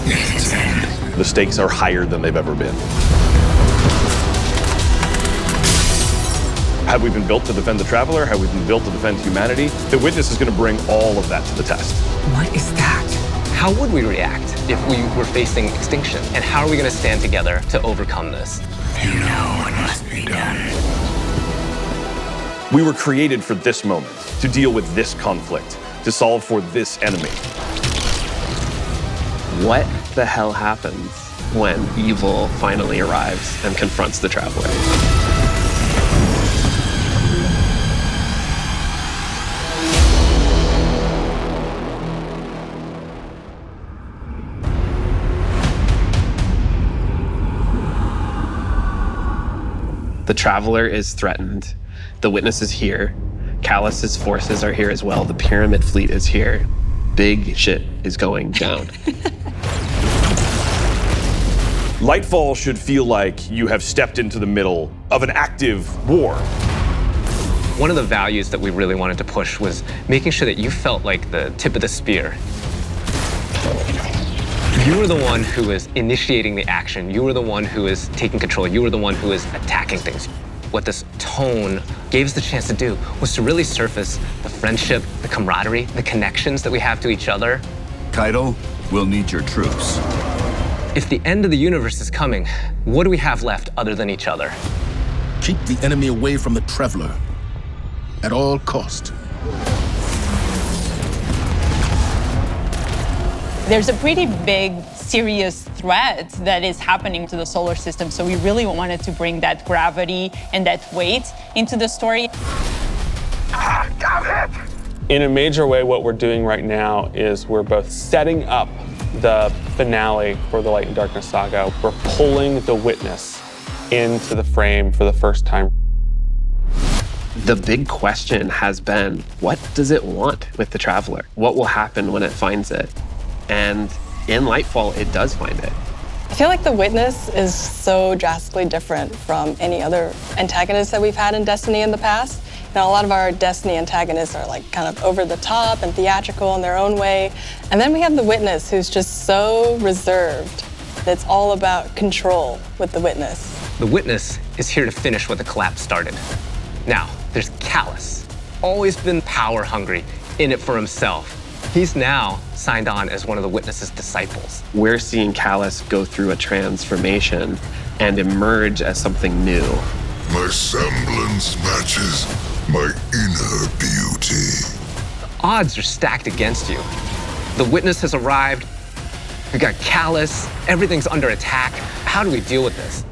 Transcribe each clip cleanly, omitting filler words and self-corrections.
its end. The stakes are higher than they've ever been. Have we been built to defend the Traveler? Have we been built to defend humanity? The Witness is going to bring all of that to the test. What is that? How would we react if we were facing extinction? And how are we going to stand together to overcome this? You know what must be done. We were created for this moment, to deal with this conflict, to solve for this enemy. What the hell happens when evil finally arrives and confronts the Traveler? The Traveler is threatened. The Witness is here. Callus's forces are here as well. The Pyramid fleet is here. Big shit is going down. Lightfall should feel like you have stepped into the middle of an active war. One of the values that we really wanted to push was making sure that you felt like the tip of the spear. You were the one who was initiating the action. You were the one who was taking control. You were the one who was attacking things. What this tone gave us the chance to do was to really surface the friendship, the camaraderie, the connections that we have to each other. Kaido, we'll need your troops. If the end of the universe is coming, what do we have left other than each other? Keep the enemy away from the Traveler at all cost. There's a pretty big, serious threat that is happening to the solar system, so we really wanted to bring that gravity and that weight into the story. In a major way, what we're doing right now is we're both setting up the finale for the Light and Darkness saga. We're pulling the Witness into the frame for the first time. The big question has been, what does it want with the Traveler? What will happen when it finds it? And in Lightfall, it does find it. I feel like the Witness is so drastically different from any other antagonist that we've had in Destiny in the past. You know, a lot of our Destiny antagonists are like kind of over the top and theatrical in their own way. And then we have the Witness, who's just so reserved. It's all about control with the Witness. The Witness is here to finish what the collapse started. Now, there's Callus, always been power hungry, in it for himself. He's now signed on as one of the Witness's disciples. We're seeing Callus go through a transformation and emerge as something new. My semblance matches my inner beauty. The odds are stacked against you. The Witness has arrived. We got Callus. Everything's under attack. How do we deal with this?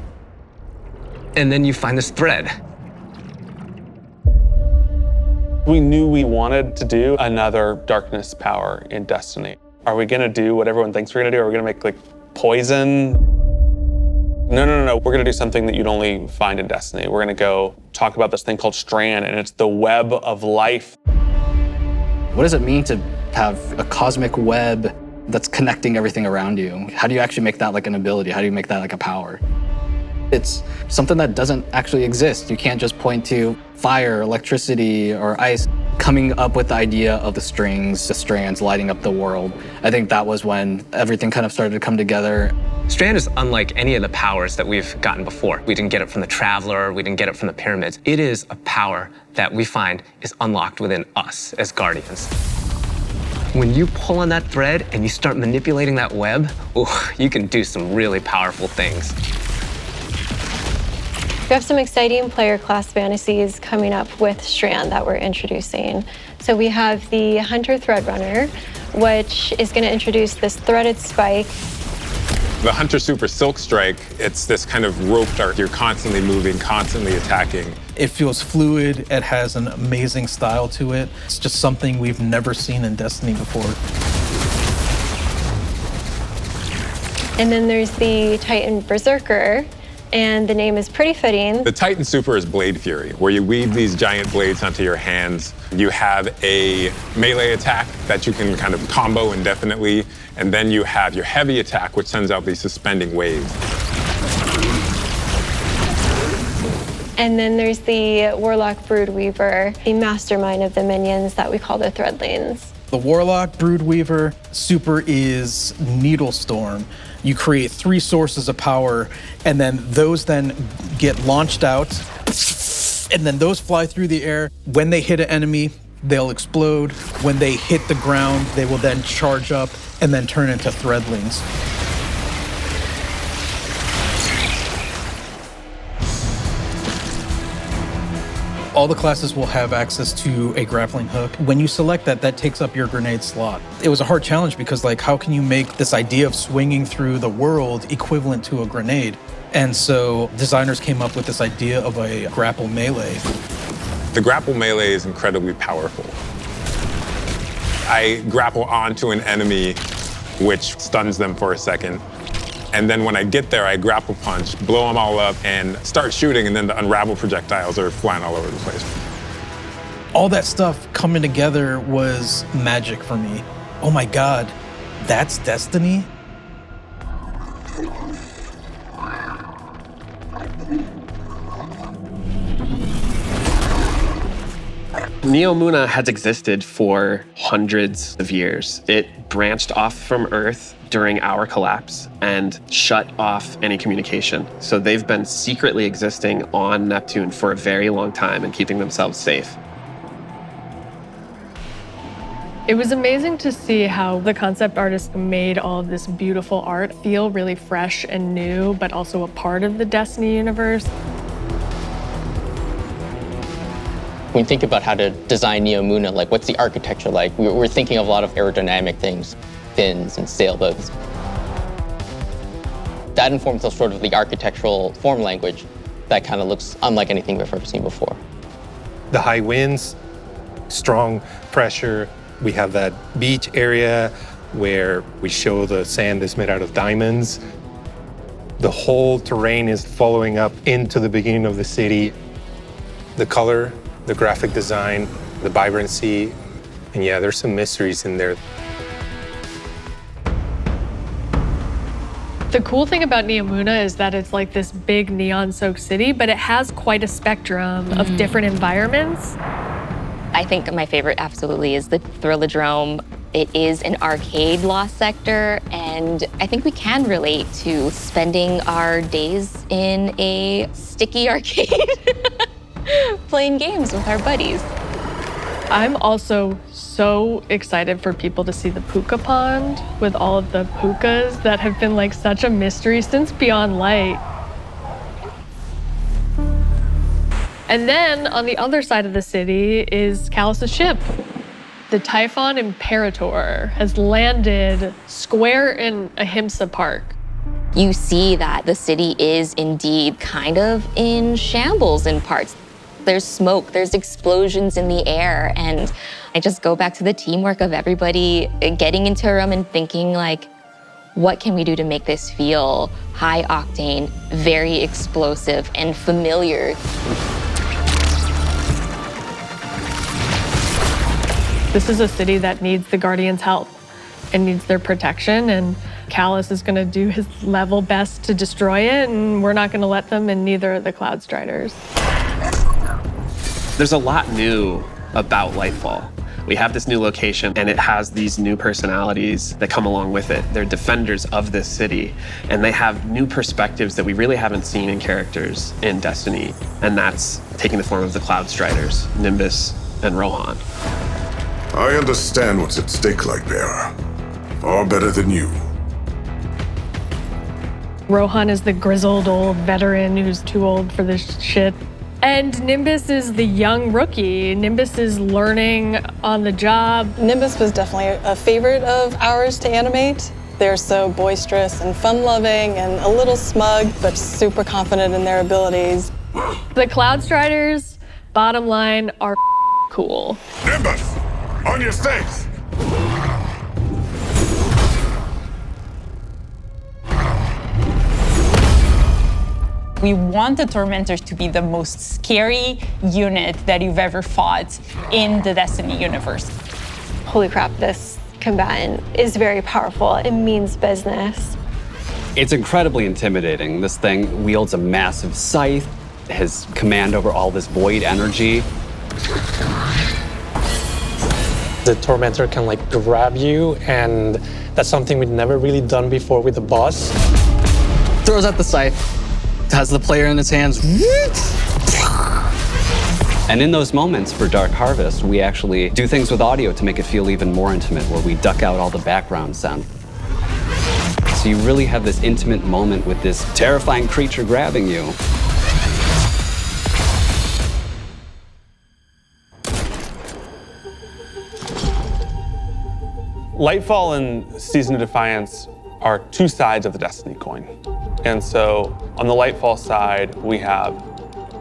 And then you find this thread. We knew we wanted to do another darkness power in Destiny. Are we gonna do what everyone thinks we're gonna do? Are we gonna make like poison? No. We're gonna do something that you'd only find in Destiny. We're gonna go talk about this thing called Strand, and it's the web of life. What does it mean to have a cosmic web that's connecting everything around you? How do you actually make that like an ability? How do you make that like a power? It's something that doesn't actually exist. You can't just point to fire, electricity, or ice. Coming up with the idea of the strings, the strands lighting up the world. I think that was when everything kind of started to come together. Strand is unlike any of the powers that we've gotten before. We didn't get it from the Traveler, we didn't get it from the Pyramids. It is a power that we find is unlocked within us as Guardians. When you pull on that thread and you start manipulating that web, you can do some really powerful things. We have some exciting player class fantasies coming up with Strand that we're introducing. So we have the Hunter Threadrunner, which is going to introduce this threaded spike. The Hunter Super Silk Strike, it's this kind of rope dart. You're constantly moving, constantly attacking. It feels fluid. It has an amazing style to it. It's just something we've never seen in Destiny before. And then there's the Titan Berserker, and the name is pretty fitting. The Titan Super is Blade Fury, where you weave these giant blades onto your hands. You have a melee attack that you can kind of combo indefinitely, and then you have your heavy attack, which sends out these suspending waves. And then there's the Warlock Broodweaver, the mastermind of the minions that we call the Threadlings. The Warlock, Broodweaver, super is Needlestorm. You create 3 sources of power, and then those then get launched out, and then those fly through the air. When they hit an enemy, they'll explode. When they hit the ground, they will then charge up and then turn into threadlings. All the classes will have access to a grappling hook. When you select that, that takes up your grenade slot. It was a hard challenge because, like, how can you make this idea of swinging through the world equivalent to a grenade? And so designers came up with this idea of a grapple melee. The grapple melee is incredibly powerful. I grapple onto an enemy, which stuns them for a second. And then when I get there, I grapple punch, blow them all up, and start shooting, and then the unravel projectiles are flying all over the place. All that stuff coming together was magic for me. Oh my God, that's Destiny? Neomuna has existed for hundreds of years. It branched off from Earth during our collapse and shut off any communication. So they've been secretly existing on Neptune for a very long time and keeping themselves safe. It was amazing to see how the concept artist made all of this beautiful art feel really fresh and new, but also a part of the Destiny universe. When you think about how to design Neomuna, like what's the architecture like? We're thinking of a lot of aerodynamic things, fins and sailboats. That informs us sort of the architectural form language that kind of looks unlike anything we've ever seen before. The high winds, strong pressure. We have that beach area where we show the sand is made out of diamonds. The whole terrain is following up into the beginning of the city. The color, the graphic design, the vibrancy, and yeah, there's some mysteries in there. The cool thing about Neomuna is that it's like this big neon-soaked city, but it has quite a spectrum of different environments. I think my favorite absolutely is the Thrillodrome. It is an arcade lost sector, and I think we can relate to spending our days in a sticky arcade playing games with our buddies. I'm also so excited for people to see the puka pond with all of the pukas that have been like such a mystery since Beyond Light. And then on the other side of the city is Callus's ship. The Typhon Imperator has landed square in Ahimsa Park. You see that the city is indeed kind of in shambles in parts. There's smoke, there's explosions in the air, and I just go back to the teamwork of everybody getting into a room and thinking like, what can we do to make this feel high octane, very explosive, and familiar? This is a city that needs the Guardians' help and needs their protection, and Callus is gonna do his level best to destroy it, and we're not gonna let them, and neither are the Cloud Striders. There's a lot new about Lightfall. We have this new location, and it has these new personalities that come along with it. They're defenders of this city, and they have new perspectives that we really haven't seen in characters in Destiny, and that's taking the form of the Cloud Striders, Nimbus and Rohan. I understand what's at stake, Lightbearer. Far better than you. Rohan is the grizzled old veteran who's too old for this shit. And Nimbus is the young rookie. Nimbus is learning on the job. Nimbus was definitely a favorite of ours to animate. They're so boisterous and fun-loving and a little smug, but super confident in their abilities. The Cloud Striders, bottom line, are cool. Nimbus, on your stakes! We want the Tormentors to be the most scary unit that you've ever fought in the Destiny universe. Holy crap, this combatant is very powerful. It means business. It's incredibly intimidating. This thing wields a massive scythe, has command over all this void energy. The Tormentor can like grab you, and that's something we'd never really done before with the boss. Throws out the scythe, has the player in his hands. And in those moments for Dark Harvest, we actually do things with audio to make it feel even more intimate, where we duck out all the background sound. So you really have this intimate moment with this terrifying creature grabbing you. Lightfall and Season of Defiance are two sides of the Destiny coin. And so on the Lightfall side, we have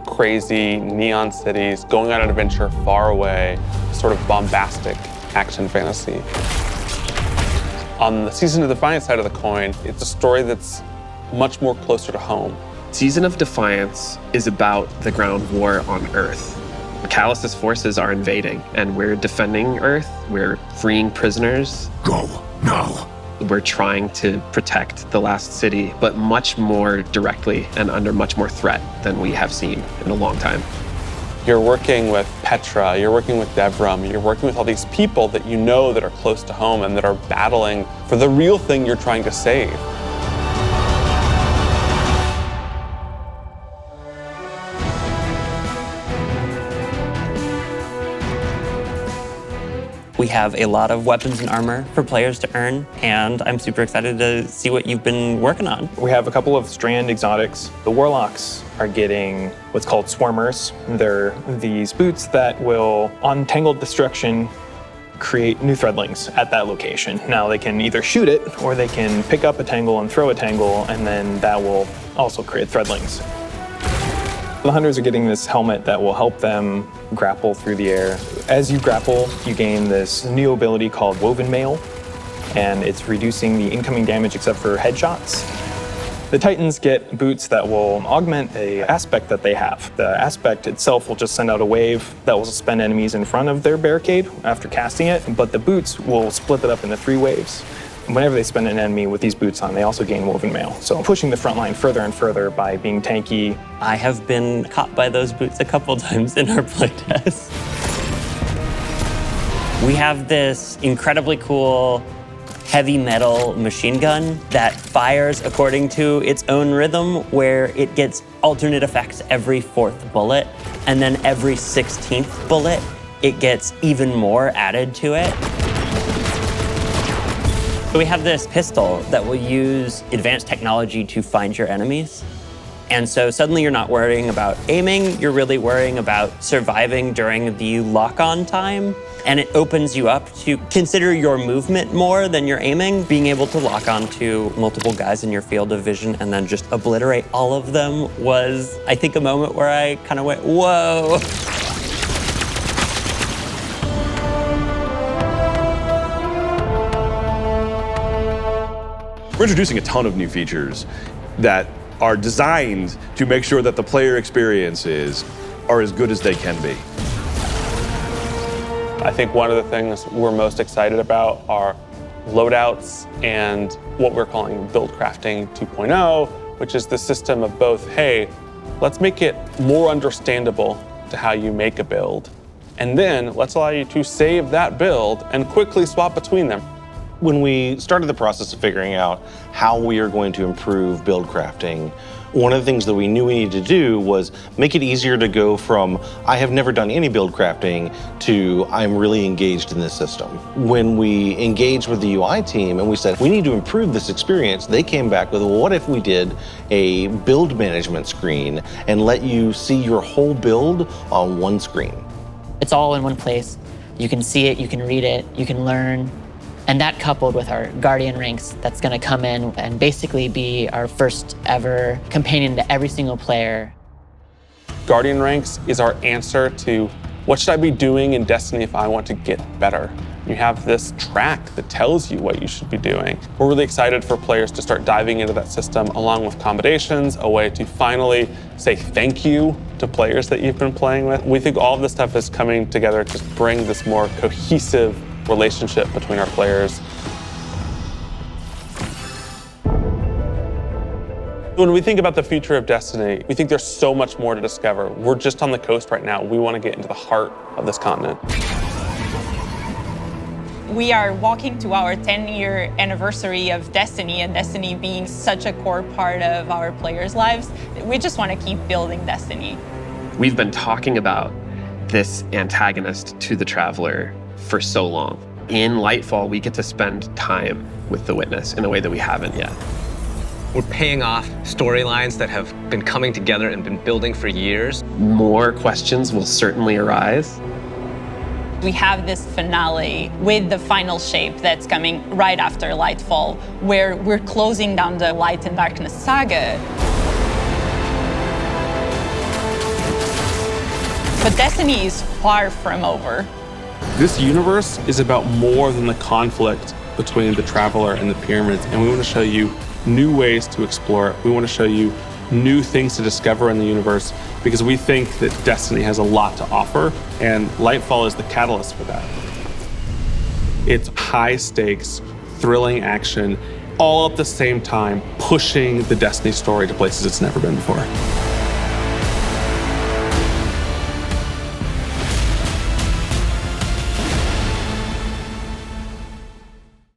crazy neon cities going on an adventure far away, sort of bombastic action fantasy. On the Season of Defiance side of the coin, it's a story that's much more closer to home. Season of Defiance is about the ground war on Earth. Callus's forces are invading, and we're defending Earth. We're freeing prisoners. Go now. We're trying to protect the last city, but much more directly and under much more threat than we have seen in a long time. You're working with Petra, you're working with Devram, you're working with all these people that you know that are close to home and that are battling for the real thing you're trying to save. We have a lot of weapons and armor for players to earn, and I'm super excited to see what you've been working on. We have a couple of Strand exotics. The Warlocks are getting what's called Swarmers. They're these boots that will, on Tangled Destruction, create new threadlings at that location. Now they can either shoot it, or they can pick up a tangle and throw a tangle, and then that will also create threadlings. The Hunters are getting this helmet that will help them grapple through the air. As you grapple, you gain this new ability called Woven Mail, and it's reducing the incoming damage except for headshots. The Titans get boots that will augment an aspect that they have. The aspect itself will just send out a wave that will suspend enemies in front of their barricade after casting it, but the boots will split it up into 3 waves. Whenever they spend an enemy with these boots on, they also gain Woven Mail. So pushing the front line further and further by being tanky. I have been caught by those boots a couple times in our playtest. We have this incredibly cool heavy metal machine gun that fires according to its own rhythm, where it gets alternate effects every 4th bullet, and then every 16th bullet, it gets even more added to it. We have this pistol that will use advanced technology to find your enemies. And so suddenly you're not worrying about aiming, you're really worrying about surviving during the lock-on time. And it opens you up to consider your movement more than your aiming. Being able to lock on to multiple guys in your field of vision and then just obliterate all of them was, I think, a moment where I kind of went, whoa. We're introducing a ton of new features that are designed to make sure that the player experiences are as good as they can be. I think one of the things we're most excited about are loadouts and what we're calling build crafting 2.0, which is the system of both, hey, let's make it more understandable to how you make a build, and then let's allow you to save that build and quickly swap between them. When we started the process of figuring out how we are going to improve build crafting, one of the things that we knew we needed to do was make it easier to go from, I have never done any build crafting, to I'm really engaged in this system. When we engaged with the UI team and we said, we need to improve this experience, they came back with, well, what if we did a build management screen and let you see your whole build on one screen? It's all in one place. You can see it, you can read it, you can learn. And that coupled with our Guardian ranks, that's gonna come in and basically be our first ever companion to every single player. Guardian ranks is our answer to what should I be doing in Destiny if I want to get better? You have this track that tells you what you should be doing. We're really excited for players to start diving into that system along with accommodations, a way to finally say thank you to players that you've been playing with. We think all of this stuff is coming together to bring this more cohesive relationship between our players. When we think about the future of Destiny, we think there's so much more to discover. We're just on the coast right now. We want to get into the heart of this continent. We are walking to our 10-year anniversary of Destiny, and Destiny being such a core part of our players' lives. We just want to keep building Destiny. We've been talking about this antagonist to the Traveler for so long. In Lightfall, we get to spend time with the Witness in a way that we haven't yet. We're paying off storylines that have been coming together and been building for years. More questions will certainly arise. We have this finale with the final shape that's coming right after Lightfall, where we're closing down the Light and Darkness saga. But Destiny is far from over. This universe is about more than the conflict between the Traveler and the Pyramids, and we want to show you new ways to explore it. We want to show you new things to discover in the universe because we think that Destiny has a lot to offer, and Lightfall is the catalyst for that. It's high stakes, thrilling action, all at the same time, pushing the Destiny story to places it's never been before.